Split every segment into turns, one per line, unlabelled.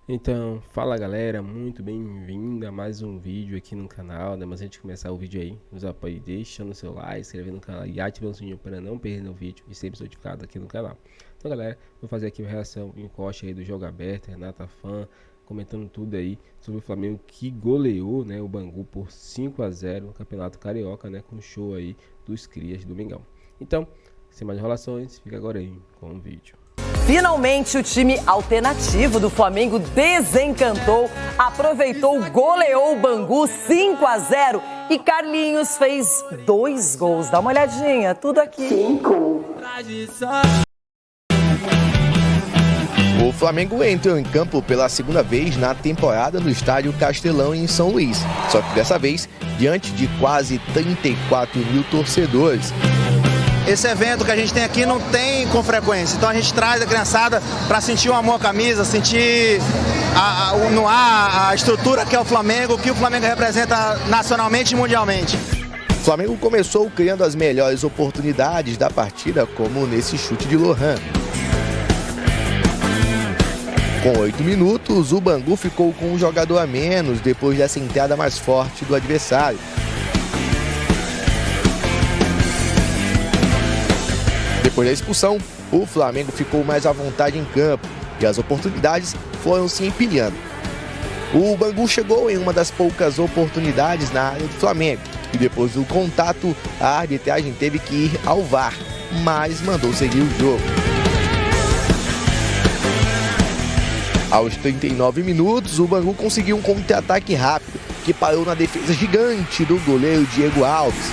Então, fala galera, muito bem-vindo a mais um vídeo aqui no canal, né? Mas antes de começar o vídeo aí, nos apoie deixando o seu like, inscrevendo no canal e ativando o sininho para não perder o vídeo e sempre ser notificado aqui no canal. Então galera, vou fazer aqui uma reação em corte aí do jogo aberto, Renata Fã, comentando tudo aí sobre o Flamengo que goleou, né, o Bangu por 5-0 no Campeonato Carioca, né, com o show aí dos Crias do Mengão. Então, sem mais enrolações, fica agora aí com o vídeo.
Finalmente, o time alternativo do Flamengo desencantou, aproveitou, goleou o Bangu 5-0 e Carlinhos fez 2 gols. Dá uma olhadinha, tudo aqui. 5.
O Flamengo entrou em campo pela segunda vez na temporada no Estádio Castelão em São Luís, só que dessa vez diante de quase 34 mil torcedores.
Esse evento que a gente tem aqui não tem com frequência, então a gente traz a criançada para sentir o amor à camisa, sentir no ar a estrutura que é o Flamengo, o que o Flamengo representa nacionalmente e mundialmente.
O Flamengo começou criando as melhores oportunidades da partida, como nesse chute de Lohan. Com 8 minutos, o Bangu ficou com um jogador a menos depois dessa entrada mais forte do adversário. Depois da expulsão, o Flamengo ficou mais à vontade em campo e as oportunidades foram se empilhando. O Bangu chegou em uma das poucas oportunidades na área do Flamengo e depois do contato, a arbitragem teve que ir ao VAR, mas mandou seguir o jogo. Aos 39 minutos, o Bangu conseguiu um contra-ataque rápido que parou na defesa gigante do goleiro Diego Alves.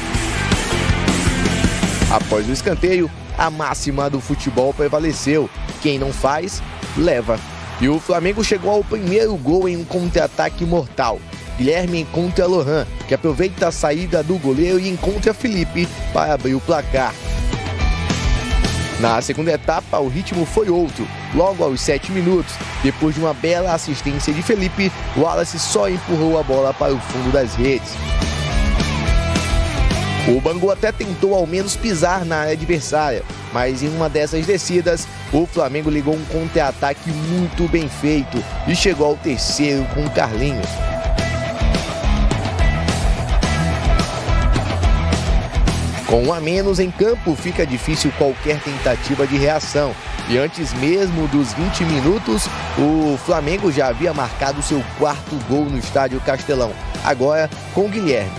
Após o escanteio, a máxima do futebol prevaleceu. Quem não faz, leva. E o Flamengo chegou ao primeiro gol em um contra-ataque mortal. Guilherme encontra Lohan, que aproveita a saída do goleiro e encontra Felipe para abrir o placar. Na segunda etapa, o ritmo foi outro. Logo aos 7 minutos, depois de uma bela assistência de Felipe, o Wallace só empurrou a bola para o fundo das redes. O Bangu até tentou ao menos pisar na área adversária, mas em uma dessas descidas, o Flamengo ligou um contra-ataque muito bem feito e chegou ao terceiro com Carlinhos. Com um a menos em campo, fica difícil qualquer tentativa de reação. E antes mesmo dos 20 minutos, o Flamengo já havia marcado seu 4º gol no Estádio Castelão, agora com Guilherme.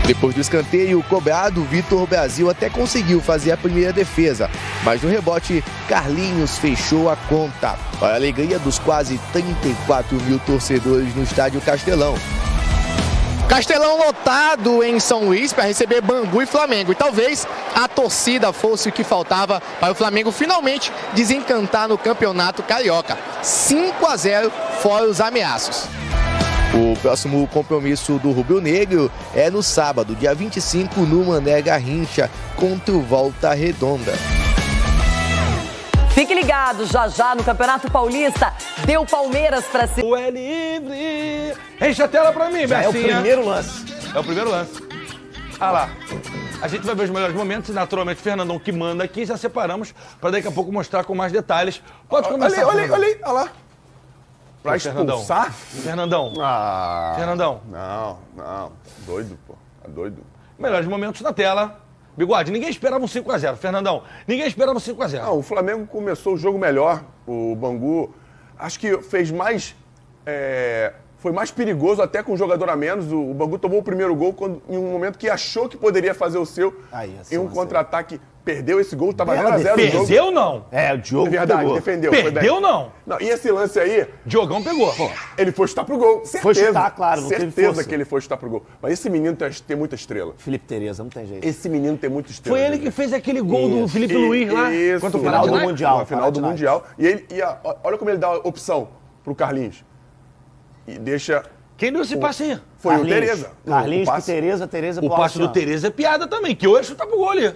Depois do escanteio cobrado, Vitor Brasil até conseguiu fazer a primeira defesa, mas no rebote, Carlinhos fechou a conta, para a alegria dos quase 34 mil torcedores no Estádio Castelão. Castelão lotado em São Luís para receber Bangu e Flamengo. E talvez a torcida fosse o que faltava para o Flamengo finalmente desencantar no Campeonato Carioca. 5-0 fora os ameaços. O próximo compromisso do Rubro Negro é no sábado, dia 25, no Mané Garrincha, contra o Volta Redonda.
Fique ligado, já no Campeonato Paulista, deu Palmeiras para cima.
O é livre. Enche a tela pra mim, Bessinha.
É o primeiro lance.
É o primeiro lance. Ah lá. A gente vai ver os melhores momentos e, naturalmente, Fernandão que manda aqui, já separamos para daqui a pouco mostrar com mais detalhes. Pode começar.
Olha lá. Pra expulsar?
Fernandão. Fernandão.
Não. Doido, pô. É doido.
Melhores momentos na tela. Bigode, ninguém esperava um 5-0. Fernandão, ninguém esperava um 5-0.
Não, o Flamengo começou o jogo melhor. O Bangu, acho que fez mais... foi mais perigoso até com um jogador a menos. O Bangu tomou o primeiro gol em um momento que achou que poderia fazer o seu. Em um contra-ataque, perdeu esse gol, estava 0-0 o jogo.
Perdeu não?
É, o Diogo é verdade, pegou. Defendeu.
Perdeu não?
Não. E esse lance aí...
Diogão pegou. Pô.
Ele foi chutar pro gol, certeza.
Foi chutar, claro, não teve força.
Certeza que ele foi chutar pro gol. Mas esse menino tem muita estrela.
Felipe Tereza, não tem jeito.
Esse menino tem muita estrela.
Foi ele que fez aquele gol do Felipe Luiz lá?
Isso.
Contra o
Final do
Mundial.
Na final do Mundial. Olha como ele dá a opção pro Carlinhos. E deixa...
Quem deu esse passe aí?
Foi o Tereza.
Carlinhos pro Tereza pro
O passe do Tereza é piada também, que hoje chutar pro gol ali.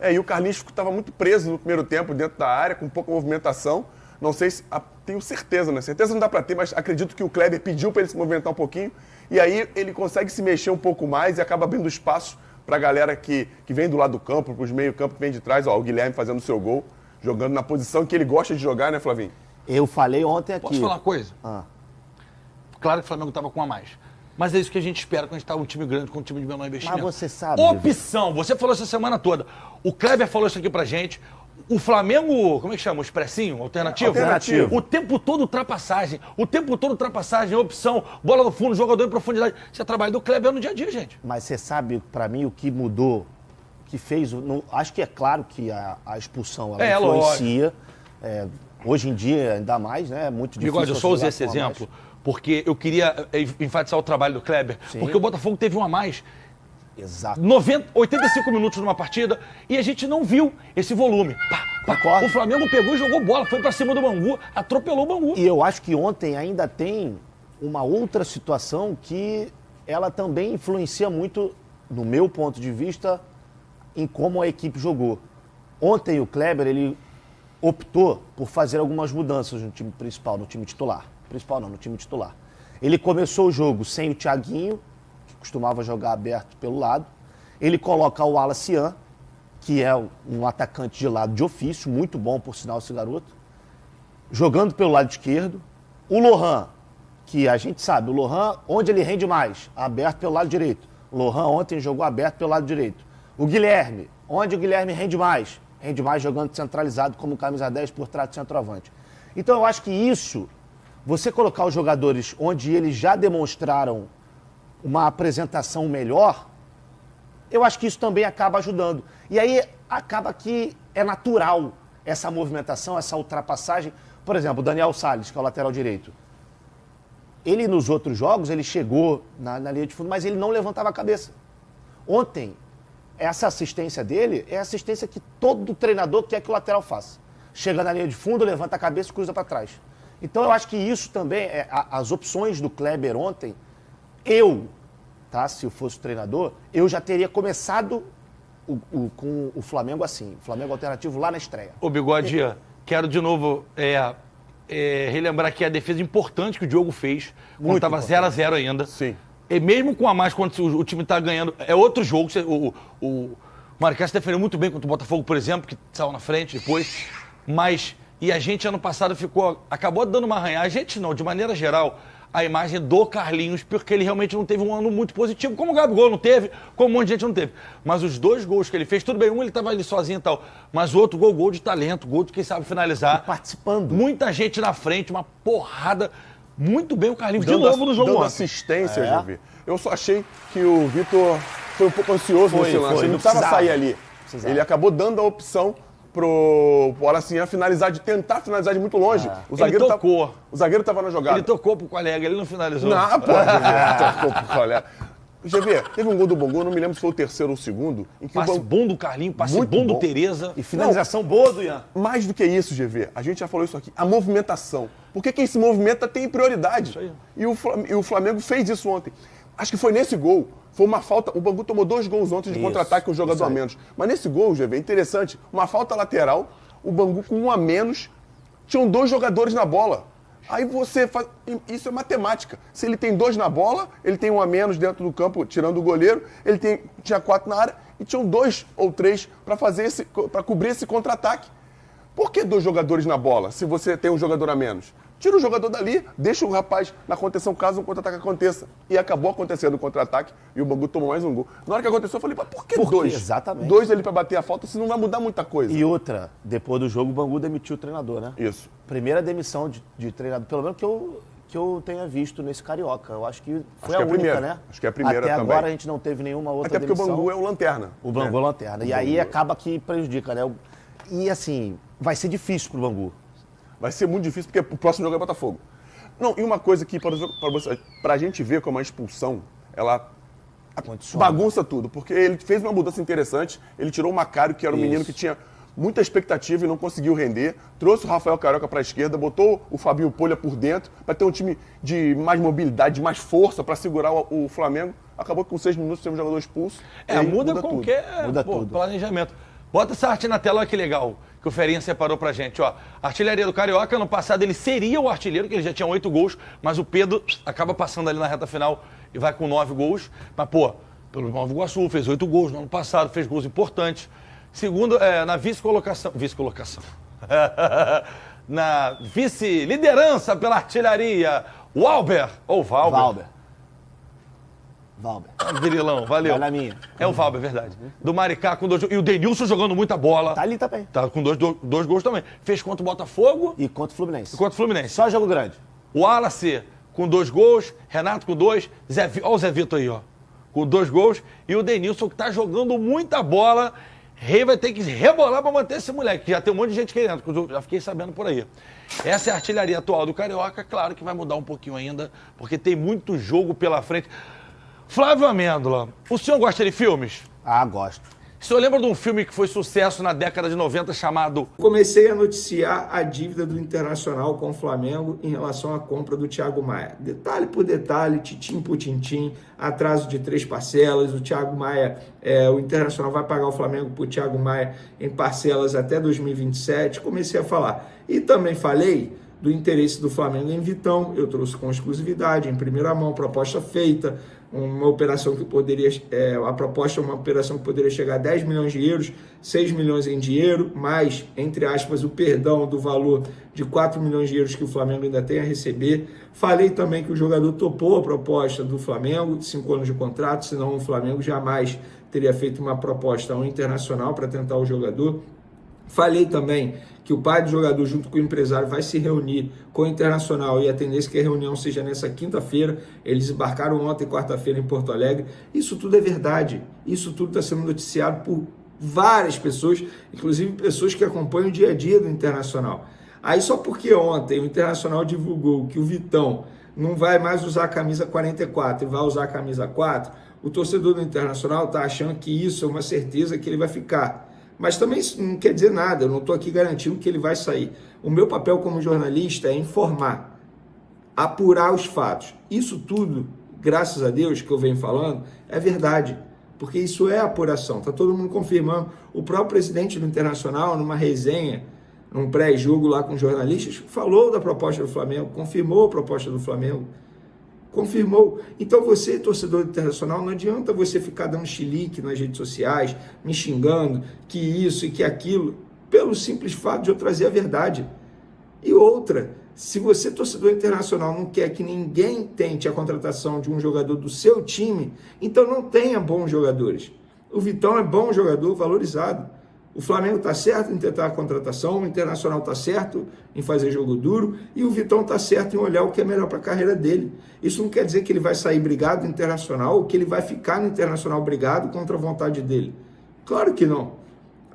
E o Carlinhos estava muito preso no primeiro tempo dentro da área, com pouca movimentação. Não sei se... tenho certeza, né? Certeza não dá pra ter, mas acredito que o Kleber pediu pra ele se movimentar um pouquinho. E aí ele consegue se mexer um pouco mais e acaba abrindo espaço pra galera que vem do lado do campo, pros meio-campo que vem de trás. Ó, o Guilherme fazendo o seu gol. jogando na posição que ele gosta de jogar, né, Flavinho?
Eu falei ontem aqui.
Posso falar uma coisa?
Ah.
Claro que o Flamengo estava com a mais. Mas é isso que a gente espera quando a gente está um time grande com um time de menor investimento.
Mas você sabe,
Opção. Você falou essa semana toda. O Kleber falou isso aqui pra gente. O Flamengo, como é que chama? O expressinho? Alternativo?
Alternativo.
O tempo todo ultrapassagem. O tempo todo ultrapassagem, opção, bola no fundo, jogador em profundidade. Isso é trabalho do Kleber no dia a dia, gente.
Mas você sabe, pra mim, o que mudou, que fez... acho que é claro que a expulsão ela influencia. Hoje em dia, ainda mais, né? É muito difícil.
Bigode, eu só usei esse exemplo porque eu queria enfatizar o trabalho do Kleber.
Sim.
Porque o Botafogo teve um a mais.
Exato.
85 minutos numa partida e a gente não viu esse volume.
Concordo.
O Flamengo pegou e jogou bola, foi pra cima do Bangu, atropelou o Bangu.
E eu acho que ontem ainda tem uma outra situação que ela também influencia muito, no meu ponto de vista, em como a equipe jogou. Ontem o Kleber, ele optou por fazer algumas mudanças no time principal, no time titular. Principal não, no time titular. Ele começou o jogo sem o Thiaguinho, que costumava jogar aberto pelo lado. Ele coloca o Alacian, que é um atacante de lado de ofício, muito bom, por sinal, esse garoto, jogando pelo lado esquerdo. O Lohan, que a gente sabe, o Lohan, onde ele rende mais? Aberto pelo lado direito. O Lohan ontem jogou aberto pelo lado direito. O Guilherme, onde o Guilherme rende mais? Rende mais jogando centralizado como camisa 10 por trás do centroavante. Então eu acho que isso, você colocar os jogadores onde eles já demonstraram uma apresentação melhor, eu acho que isso também acaba ajudando. E aí acaba que é natural essa movimentação, essa ultrapassagem. Por exemplo, o Daniel Salles, que é o lateral direito. Ele nos outros jogos, ele chegou na linha de fundo, mas ele não levantava a cabeça. Ontem, essa assistência dele é a assistência que todo treinador quer que o lateral faça. Chega na linha de fundo, levanta a cabeça e cruza para trás. Então eu acho que isso também, as opções do Kleber ontem, se eu fosse o treinador, eu já teria começado com o Flamengo assim, o Flamengo alternativo lá na estreia.
Ô Bigode, quero de novo relembrar que a defesa importante que o Diogo fez, quando estava 0-0 ainda.
Sim.
E mesmo com a mais, quando o time está ganhando, é outro jogo. O Marquinhos defendeu muito bem contra o Botafogo, por exemplo, que saiu na frente depois. Mas, e a gente ano passado acabou dando uma arranhada. A gente não, de maneira geral, a imagem do Carlinhos, porque ele realmente não teve um ano muito positivo, como o Gabigol não teve, como um monte de gente não teve. Mas os dois gols que ele fez, tudo bem, um ele estava ali sozinho e tal, mas o outro gol de talento, gol de quem sabe finalizar.
E participando.
Muita gente na frente, uma porrada. Muito bem o Carlinhos, de novo no jogo
dando
ontem.
assistência, Javi. Eu só achei que o Vitor foi um pouco ansioso nesse lance. Ele não precisava sair ali. Ele acabou dando a opção pro Alacian tentar finalizar de muito longe. O zagueiro
tocou.
O zagueiro estava na jogada.
Ele tocou pro colega, ele não finalizou.
Não, pô, tocou pro colega. GV, teve um gol do Bangu, não me lembro se foi o terceiro ou o segundo. Em que
passe bom do Carlinhos, passe bom do Tereza.
E finalização boa do Ian.
Mais do que isso, GV, a gente já falou isso aqui, a movimentação. Porque quem se movimenta tem prioridade.
Isso aí.
E o Flamengo fez isso ontem. Acho que foi nesse gol, foi uma falta, o Bangu tomou 2 gols ontem de contra-ataque com um jogador a menos. Mas nesse gol, GV, é interessante, uma falta lateral, o Bangu com 1 a menos, tinham 2 jogadores na bola. Aí você faz. Isso é matemática. Se ele tem 2 na bola, ele tem 1 a menos dentro do campo, tirando o goleiro, tinha 4 na área e tinham 2 ou 3 para cobrir esse contra-ataque. Por que 2 jogadores na bola, se você tem um jogador a menos? Tira o jogador dali, deixa o rapaz na contenção caso um contra-ataque aconteça. E acabou acontecendo o contra-ataque e o Bangu tomou mais um gol. Na hora que aconteceu, eu falei, mas por que 2?
Exatamente.
2 ali para bater a falta, se não vai mudar muita coisa.
E outra, depois do jogo, o Bangu demitiu o treinador, né?
Isso.
Primeira demissão de treinador, pelo menos que eu tenha visto nesse Carioca. Eu acho que foi
que
a única,
primeira.
né?
Acho que é a primeira
Até
também.
agora a gente não teve nenhuma outra
Até porque
demissão.
o Bangu é o lanterna.
O Bangu é o lanterna. E aí acaba que prejudica, né? E assim, vai ser difícil pro Bangu.
Vai ser muito difícil porque o próximo jogo é Botafogo. Não, e uma coisa que, pra gente ver como a expulsão, ela bagunça tudo. Porque ele fez uma mudança interessante, ele tirou o Macário, que era um menino que tinha muita expectativa e não conseguiu render, trouxe o Rafael Carioca para a esquerda, botou o Fabinho Polha por dentro, para ter um time de mais mobilidade, de mais força para segurar o Flamengo. Acabou que com 6 minutos teve um jogador expulso.
Muda qualquer planejamento. Bota essa arte na tela, olha que legal, que o Ferinha separou pra gente, ó. Artilharia do Carioca, ano passado ele seria o artilheiro, que ele já tinha 8 gols, mas o Pedro acaba passando ali na reta final e vai com 9 gols. Mas, pelo Nova Iguaçu, fez 8 gols no ano passado, fez gols importantes. Segundo, na vice-colocação. Na vice-liderança pela artilharia, o Valber, ou Valber.
Valber.
Virilão, valeu.
Vai na minha.
É o Valber, é verdade. Do Maricá com 2 gols. E o Denilson jogando muita bola.
Tá ali também.
Tá com dois gols também. Fez contra o Botafogo
E contra o Fluminense.
e contra o Fluminense.
Só jogo grande.
O Wallace com 2 gols, Renato com 2, olha o Zé Vitor aí, ó, com 2 gols, e o Denilson que tá jogando muita bola. Rei vai ter que rebolar pra manter esse moleque, que já tem um monte de gente querendo, que eu já fiquei sabendo por aí. Essa é a artilharia atual do Carioca, claro que vai mudar um pouquinho ainda, porque tem muito jogo pela frente. Flávio Amêndola, o senhor gosta de filmes?
Ah, gosto.
O senhor lembra de um filme que foi sucesso na década de 90 chamado...
Comecei a noticiar a dívida do Internacional com o Flamengo em relação à compra do Thiago Maia. Detalhe por detalhe, titim por tintim, atraso de 3 parcelas, o Thiago Maia, o Internacional vai pagar o Flamengo por Thiago Maia em parcelas até 2027. Comecei a falar. E também falei do interesse do Flamengo em Vitão. Eu trouxe com exclusividade, em primeira mão, proposta feita, uma operação que poderia, a proposta é uma operação que poderia chegar a 10 milhões de euros, 6 milhões em dinheiro, mais, entre aspas, o perdão do valor de 4 milhões de euros que o Flamengo ainda tem a receber. Falei também que o jogador topou a proposta do Flamengo, de 5 anos de contrato, senão o Flamengo jamais teria feito uma proposta ao Internacional para tentar o jogador. Falei também que o pai do jogador, junto com o empresário, vai se reunir com o Internacional e a tendência é que a reunião seja nessa quinta-feira. Eles embarcaram ontem, quarta-feira, em Porto Alegre. Isso tudo é verdade. Isso tudo está sendo noticiado por várias pessoas, inclusive pessoas que acompanham o dia a dia do Internacional. Aí só porque ontem o Internacional divulgou que o Vitão não vai mais usar a camisa 44 e vai usar a camisa 4, o torcedor do Internacional está achando que isso é uma certeza que ele vai ficar. Mas também isso não quer dizer nada, eu não estou aqui garantindo que ele vai sair. O meu papel como jornalista é informar, apurar os fatos. Isso tudo, graças a Deus, que eu venho falando, é verdade, porque isso é apuração, está todo mundo confirmando. O próprio presidente do Internacional, numa resenha, num pré-jogo lá com jornalistas, falou da proposta do Flamengo, confirmou a proposta do Flamengo. Confirmou. Então você, torcedor internacional, não adianta você ficar dando chilique nas redes sociais, me xingando, que isso e que aquilo, pelo simples fato de eu trazer a verdade. E outra, se você, torcedor internacional, não quer que ninguém tente a contratação de um jogador do seu time, então não tenha bons jogadores. O Vitão é bom jogador, valorizado. O Flamengo está certo em tentar a contratação, o Internacional está certo em fazer jogo duro e o Vitão está certo em olhar o que é melhor para a carreira dele. Isso não quer dizer que ele vai sair brigado no Internacional ou que ele vai ficar no Internacional brigado contra a vontade dele. Claro que não.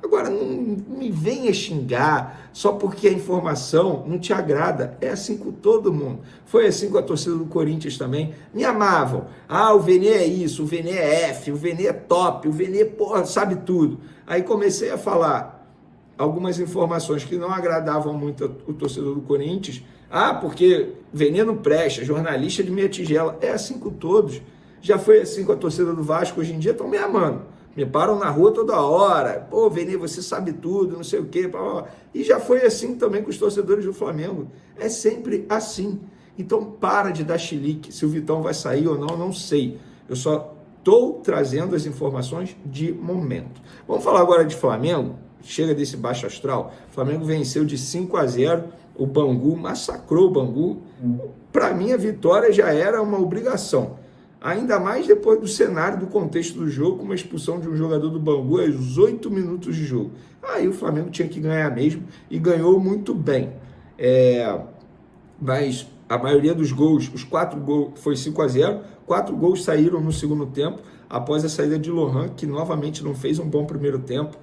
Agora, não me venha xingar só porque a informação não te agrada. É assim com todo mundo. Foi assim com a torcida do Corinthians também. Me amavam. Ah, o Vene é isso, o Vene é F, o Vene é top, o Vene, porra, sabe tudo. Aí comecei a falar algumas informações que não agradavam muito o torcedor do Corinthians. Ah, porque Vene não presta, jornalista de meia tigela. É assim com todos. Já foi assim com a torcida do Vasco. Hoje em dia estão me amando. Me param na rua toda hora. Pô, Vene, você sabe tudo, não sei o quê. E já foi assim também com os torcedores do Flamengo. É sempre assim. Então para de dar chilique. Se o Vitão vai sair ou não, não sei. Eu só estou trazendo as informações de momento. Vamos falar agora de Flamengo. Chega desse baixo astral. O Flamengo venceu de 5-0. O Bangu massacrou o Bangu. Para mim, a vitória já era uma obrigação. Ainda mais depois do cenário, do contexto do jogo, com uma expulsão de um jogador do Bangu aos 8 minutos de jogo. Aí o Flamengo tinha que ganhar mesmo e ganhou muito bem. Mas a maioria dos gols, os 4 gols, foi 5-0, 4 gols saíram no segundo tempo, após a saída de Lohan, que novamente não fez um bom primeiro tempo.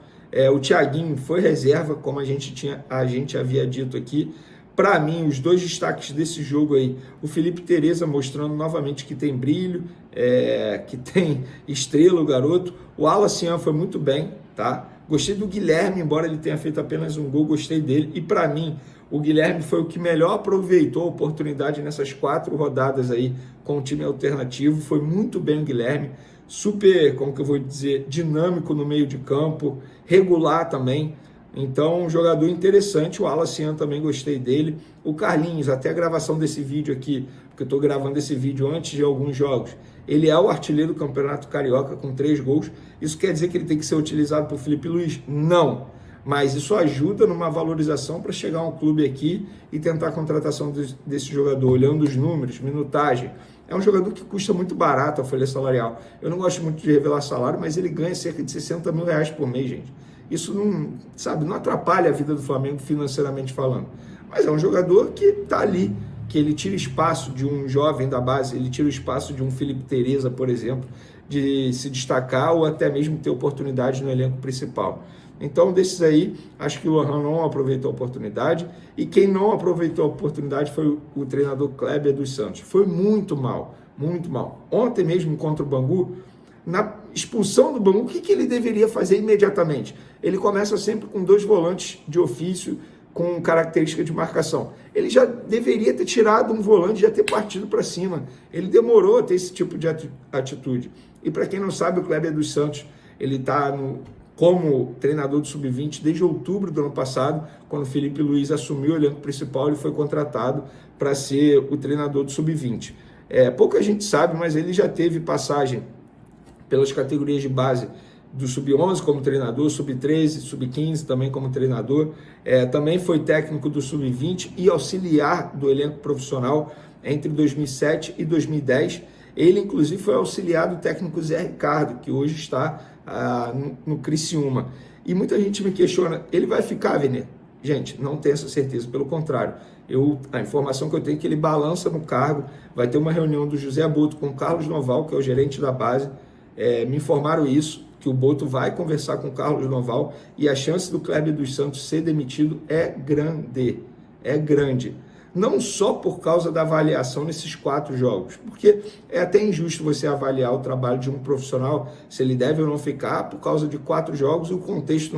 O Thiaguinho foi reserva, como a gente havia dito aqui. Para mim, os 2 destaques desse jogo aí, o Felipe Tereza mostrando novamente que tem brilho, que tem estrela, o garoto. O Alacian foi muito bem, tá? Gostei do Guilherme, embora ele tenha feito apenas um gol, gostei dele. E para mim, o Guilherme foi o que melhor aproveitou a oportunidade nessas 4 rodadas aí com o time alternativo. Foi muito bem o Guilherme, super, como que eu vou dizer, dinâmico no meio de campo, regular também. Então, um jogador interessante. O Alacian também gostei dele. O Carlinhos, até a gravação desse vídeo aqui, porque eu estou gravando esse vídeo antes de alguns jogos, ele é o artilheiro do Campeonato Carioca com 3 gols. Isso quer dizer que ele tem que ser utilizado por Felipe Luiz? Não. Mas isso ajuda numa valorização para chegar a um clube aqui e tentar a contratação desse jogador, olhando os números, minutagem. É um jogador que custa muito barato a folha salarial. Eu não gosto muito de revelar salário, mas ele ganha cerca de 60 mil reais por mês, gente. Isso não, sabe, não atrapalha a vida do Flamengo financeiramente falando. Mas é um jogador que está ali, que ele tira espaço de um jovem da base, ele tira o espaço de um Felipe Tereza, por exemplo, de se destacar ou até mesmo ter oportunidade no elenco principal. Então, desses aí, acho que o Lohan não aproveitou a oportunidade, e quem não aproveitou a oportunidade foi o treinador Kleber dos Santos. Foi muito mal, muito mal. Ontem mesmo contra o Bangu, na expulsão do Bangu, o que ele deveria fazer imediatamente? Ele começa sempre com 2 volantes de ofício, com característica de marcação. Ele já deveria ter tirado um volante, já ter partido para cima. Ele demorou a ter esse tipo de atitude. E para quem não sabe, o Kleber dos Santos, ele está como treinador do Sub-20 desde outubro do ano passado, quando o Felipe Luiz assumiu o elenco principal, ele foi contratado para ser o treinador do Sub-20. Pouca gente sabe, mas ele já teve passagem pelas categorias de base do Sub-11 como treinador, Sub-13, Sub-15 também como treinador, também foi técnico do Sub-20 e auxiliar do elenco profissional entre 2007 e 2010. Ele, inclusive, foi auxiliar do técnico Zé Ricardo, que hoje está no Criciúma. E muita gente me questiona, ele vai ficar, Vene? Gente, não tenho essa certeza, pelo contrário. A informação que eu tenho é que ele balança no cargo, vai ter uma reunião do José Boto com o Carlos Noval, que é o gerente da base, me informaram isso, que o Boto vai conversar com o Carlos Noval, e a chance do Kleber dos Santos ser demitido é grande. Não só por causa da avaliação nesses 4 jogos, porque é até injusto você avaliar o trabalho de um profissional, se ele deve ou não ficar, por causa de 4 jogos e o contexto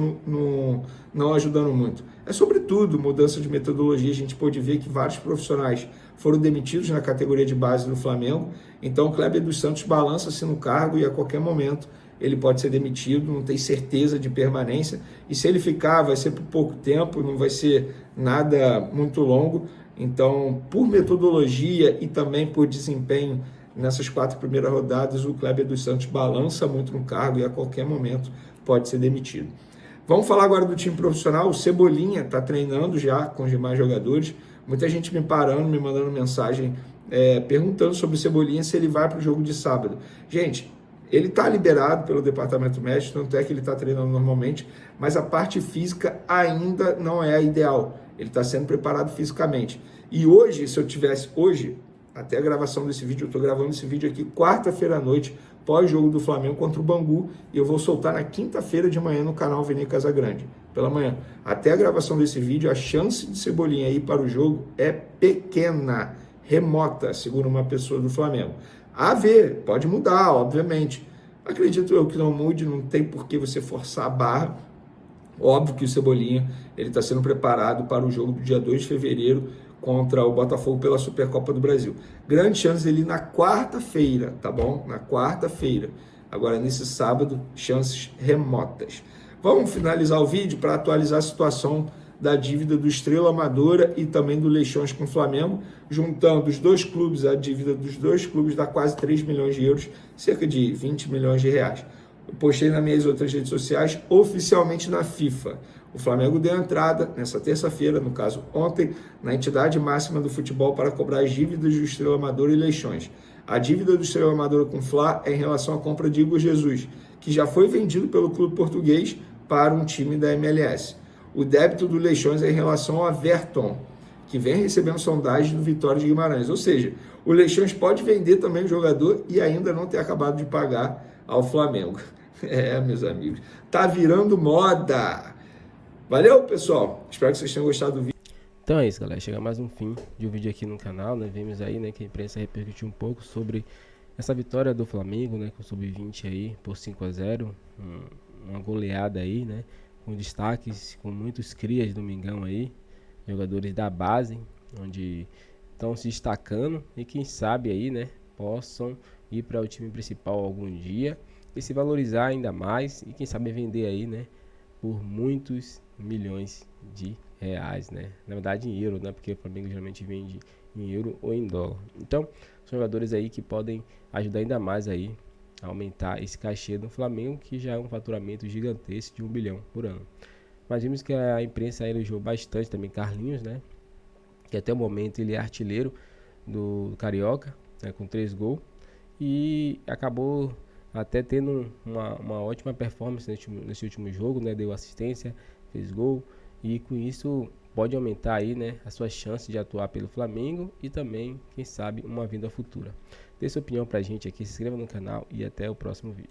não ajudando muito. É sobretudo mudança de metodologia, a gente pôde ver que vários profissionais foram demitidos na categoria de base do Flamengo, então o Kleber dos Santos balança-se no cargo e a qualquer momento ele pode ser demitido, não tem certeza de permanência, e se ele ficar vai ser por pouco tempo, não vai ser nada muito longo. Então, por metodologia e também por desempenho nessas 4 primeiras rodadas, o Kleber dos Santos balança muito no cargo e a qualquer momento pode ser demitido. Vamos falar agora do time profissional. O Cebolinha está treinando já com os demais jogadores. Muita gente me parando, me mandando mensagem perguntando sobre o Cebolinha, se ele vai para o jogo de sábado. Gente, ele está liberado pelo departamento médico, tanto é que ele está treinando normalmente, mas a parte física ainda não é a ideal. Ele está sendo preparado fisicamente. E hoje, se eu tivesse hoje, até a gravação desse vídeo, eu estou gravando esse vídeo aqui quarta-feira à noite, pós-jogo do Flamengo contra o Bangu, e eu vou soltar na quinta-feira de manhã no canal Vene Casagrande, pela manhã. Até a gravação desse vídeo, a chance de Cebolinha ir para o jogo é pequena, remota, segundo uma pessoa do Flamengo. A ver, pode mudar, obviamente. Acredito eu que não mude, não tem por que você forçar a barra. Óbvio que o Cebolinha ele está sendo preparado para o jogo do dia 2 de fevereiro contra o Botafogo pela Supercopa do Brasil. Grande chance dele na quarta-feira, tá bom? Na quarta-feira. Agora, nesse sábado, chances remotas. Vamos finalizar o vídeo para atualizar a situação da dívida do Estrela Amadora e também do Leixões com o Flamengo, juntando os 2 clubes, a dívida dos 2 clubes dá quase 3 milhões de euros, cerca de 20 milhões de reais. Eu postei nas minhas outras redes sociais, oficialmente na FIFA. O Flamengo deu entrada nessa terça-feira, no caso ontem, na entidade máxima do futebol para cobrar as dívidas do Estrela Amadora e Leixões. A dívida do Estrela Amadora com o Fla é em relação à compra de Igor Jesus, que já foi vendido pelo clube português para um time da MLS. O débito do Leixões é em relação ao Everton, que vem recebendo sondagem do Vitória de Guimarães. Ou seja, o Leixões pode vender também o jogador e ainda não ter acabado de pagar ao Flamengo. Meus amigos, tá virando moda. Valeu, pessoal. Espero que vocês tenham gostado do vídeo.
Então é isso, galera. Chega mais um fim de um vídeo aqui no canal, né? Vemos aí, né, que a imprensa repercutiu um pouco sobre essa vitória do Flamengo, né, com o Sub-20 aí por 5-0, uma goleada aí, né, com destaques, com muitos crias de Domingão aí, jogadores da base, onde estão se destacando e quem sabe aí, né, possam ir para o time principal algum dia e se valorizar ainda mais e quem sabe vender aí, né, por muitos milhões de reais, né, na verdade em euro, né, porque o Flamengo geralmente vende em euro ou em dólar. Então, são jogadores aí que podem ajudar ainda mais aí a aumentar esse cachê do Flamengo, que já é um faturamento gigantesco de 1 bilhão por ano. Mas vimos que a imprensa elogiou bastante também Carlinhos, né? Que até o momento ele é artilheiro do Carioca, né? Com 3 gols. E acabou até tendo uma ótima performance nesse último jogo, né? Deu assistência, fez gol. E com isso pode aumentar aí, né, a sua chance de atuar pelo Flamengo e também, quem sabe, uma vinda futura. Dê sua opinião pra gente aqui, se inscreva no canal e até o próximo vídeo.